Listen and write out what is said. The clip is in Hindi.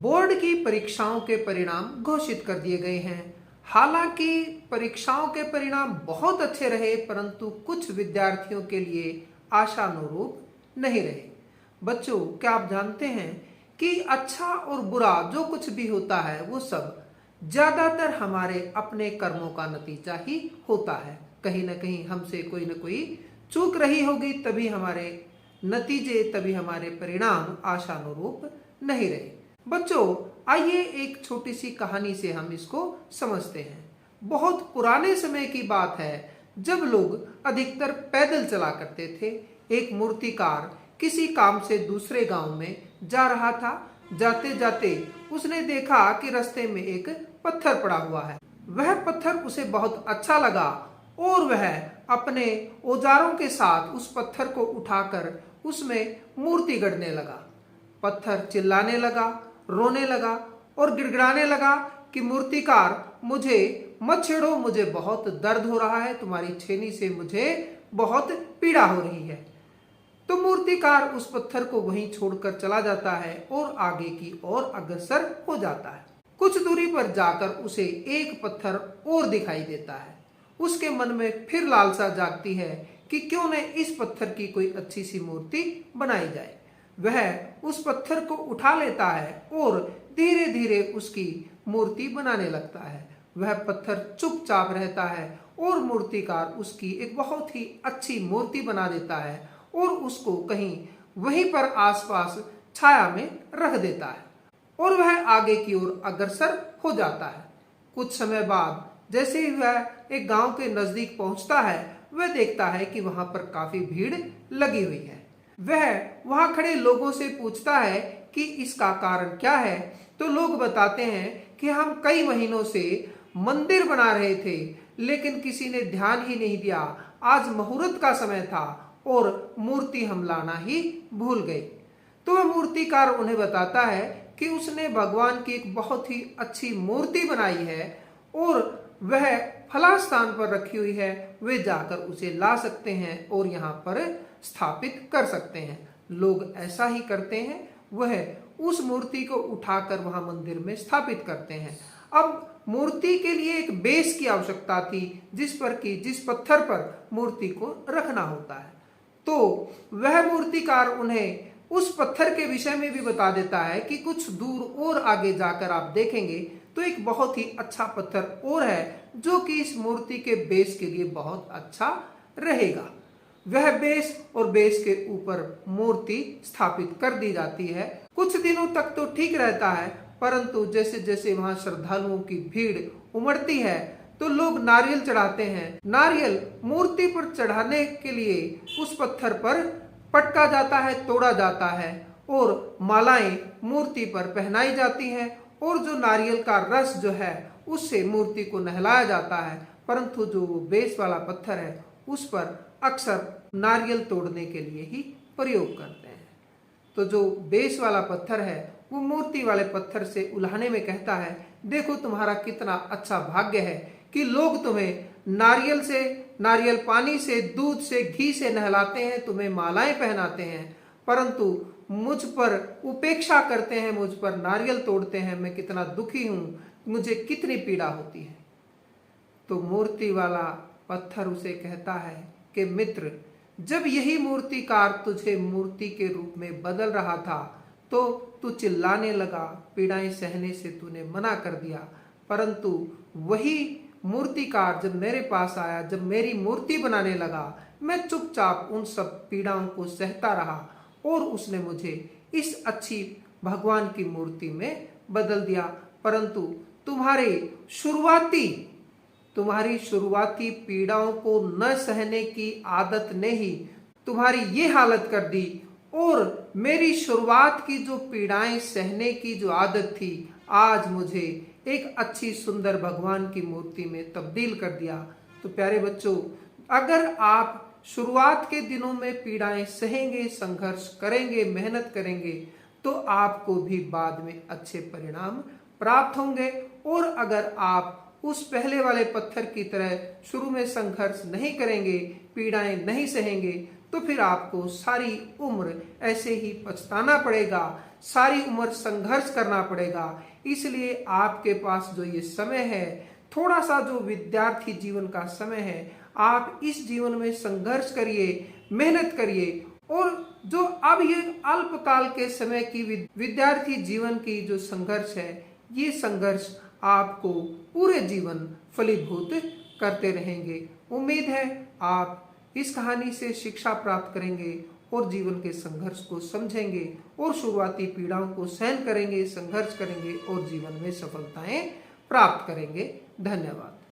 बोर्ड की परीक्षाओं के परिणाम घोषित कर दिए गए हैं। हालांकि परीक्षाओं के परिणाम बहुत अच्छे रहे, परंतु कुछ विद्यार्थियों के लिए आशानुरूप नहीं रहे। बच्चों, क्या आप जानते हैं कि अच्छा और बुरा जो कुछ भी होता है वो सब ज्यादातर हमारे अपने कर्मों का नतीजा ही होता है। कहीं ना कहीं हमसे कोई ना कोई चूक रही होगी, तभी हमारे नतीजे, तभी हमारे परिणाम आशानुरूप नहीं रहे। बच्चों, आइए एक छोटी सी कहानी से हम इसको समझते हैं। बहुत पुराने समय की बात है, जब लोग अधिकतर पैदल चला करते थे। एक मूर्तिकार किसी काम से दूसरे गांव में जा रहा था। जाते जाते उसने देखा कि रास्ते में एक पत्थर पड़ा हुआ है। वह पत्थर उसे बहुत अच्छा लगा और वह अपने औजारों के साथ उस पत्थर को उठाकर उसमें मूर्ति गढ़ने लगा। पत्थर चिल्लाने लगा, रोने लगा और गिड़गिड़ाने लगा कि मूर्तिकार, मुझे मत छेड़ो, मुझे बहुत दर्द हो रहा है, तुम्हारी छेनी से मुझे बहुत पीड़ा हो रही है। तो मूर्तिकार उस पत्थर को वहीं छोड़कर चला जाता है और आगे की ओर अग्रसर हो जाता है। कुछ दूरी पर जाकर उसे एक पत्थर और दिखाई देता है। उसके मन में फिर लालसा जागती है कि क्यों न इस पत्थर की कोई अच्छी सी मूर्ति बनाई जाए। वह उस पत्थर को उठा लेता है और धीरे धीरे उसकी मूर्ति बनाने लगता है। वह पत्थर चुपचाप रहता है और मूर्तिकार उसकी एक बहुत ही अच्छी मूर्ति बना देता है और उसको कहीं वहीं पर आसपास छाया में रख देता है और वह आगे की ओर अग्रसर हो जाता है। कुछ समय बाद जैसे ही वह एक गांव के नजदीक पहुंचता है, वह देखता है कि वहां पर काफी भीड़ लगी हुई है। वह वहां खड़े लोगों से पूछता है कि इसका कारण क्या है। तो लोग बताते हैं कि हम कई महीनों से मंदिर बना रहे थे, लेकिन किसी ने ध्यान ही नहीं दिया। आज मुहूर्त का समय था और मूर्ति हम लाना ही भूल गए। तो वह मूर्तिकार उन्हें बताता है कि उसने भगवान की एक बहुत ही अच्छी मूर्ति बनाई है और वह फला स्थान पर रखी हुई है, वे जाकर उसे ला सकते हैं और यहाँ पर स्थापित कर सकते हैं। लोग ऐसा ही करते हैं, वह उस मूर्ति को उठाकर वहां मंदिर में स्थापित करते हैं। अब मूर्ति के लिए एक बेस की आवश्यकता थी, जिस पत्थर पर मूर्ति को रखना होता है। तो वह मूर्तिकार उन्हें उस पत्थर के विषय में भी बता देता है कि कुछ दूर और आगे जाकर आप देखेंगे तो एक बहुत ही अच्छा पत्थर और है, जो कि इस मूर्ति के बेस के लिए बहुत अच्छा रहेगा। वह बेस और बेस के ऊपर मूर्ति स्थापित कर दी जाती है। कुछ दिनों तक तो ठीक रहता है, परंतु जैसे जैसे वहां श्रद्धालुओं की भीड़ उमड़ती है तो लोग नारियल चढ़ाते हैं। नारियल मूर्ति पर चढ़ाने के लिए उस पत्थर पर पटका जाता है, तोड़ा जाता है और मालाएं मूर्ति पर पहनाई जाती हैं और जो नारियल का रस जो है उससे मूर्ति को नहलाया जाता है। परंतु जो बेस वाला पत्थर है उस पर अक्सर नारियल तोड़ने के लिए ही प्रयोग करते हैं। तो जो बेस वाला पत्थर है वो मूर्ति वाले पत्थर से उल्हाने में कहता है, देखो तुम्हारा कितना अच्छा भाग्य है कि लोग तुम्हें नारियल पानी से, दूध से, घी से नहलाते हैं, तुम्हें मालाएं पहनाते हैं, परंतु मुझ पर उपेक्षा करते हैं, मुझ पर नारियल तोड़ते हैं। मैं कितना दुखी हूँ, मुझे कितनी पीड़ा होती है। तो मूर्ति वाला पत्थर उसे कहता है कि मित्र, जब यही मूर्तिकार तुझे मूर्ति के रूप में बदल रहा था तो तू चिल्लाने लगा, पीड़ाएं सहने से तूने मना कर दिया, परंतु वही मूर्तिकार जब मेरे पास आया, जब मेरी मूर्ति बनाने लगा, मैं चुपचाप उन सब पीड़ाओं को सहता रहा और उसने मुझे इस अच्छी भगवान की मूर्ति में बदल दिया। परंतु तुम्हारी शुरुआती पीड़ाओं को न सहने की आदत ने ही तुम्हारी ये हालत कर दी और मेरी शुरुआत की जो पीड़ाएं सहने की जो आदत थी, आज मुझे एक अच्छी सुंदर भगवान की मूर्ति में तब्दील कर दिया। तो प्यारे बच्चों, अगर आप शुरुआत के दिनों में पीड़ाएं सहेंगे, संघर्ष करेंगे, मेहनत करेंगे, तो आपको भी बाद में अच्छे परिणाम प्राप्त होंगे। और अगर आप उस पहले वाले पत्थर की तरह शुरू में संघर्ष नहीं करेंगे, पीड़ाएं नहीं सहेंगे, तो फिर आपको सारी उम्र ऐसे ही पछताना पड़ेगा, सारी उम्र संघर्ष करना पड़ेगा। इसलिए आपके पास जो ये समय है, थोड़ा सा जो विद्यार्थी जीवन का समय है, आप इस जीवन में संघर्ष करिए, मेहनत करिए। और जो अब ये अल्पकाल के समय की विद्यार्थी जीवन की जो संघर्ष है, ये संघर्ष आपको पूरे जीवन फलीभूत करते रहेंगे। उम्मीद है आप इस कहानी से शिक्षा प्राप्त करेंगे और जीवन के संघर्ष को समझेंगे और शुरुआती पीड़ाओं को सहन करेंगे, संघर्ष करेंगे और जीवन में सफलताएं प्राप्त करेंगे। धन्यवाद।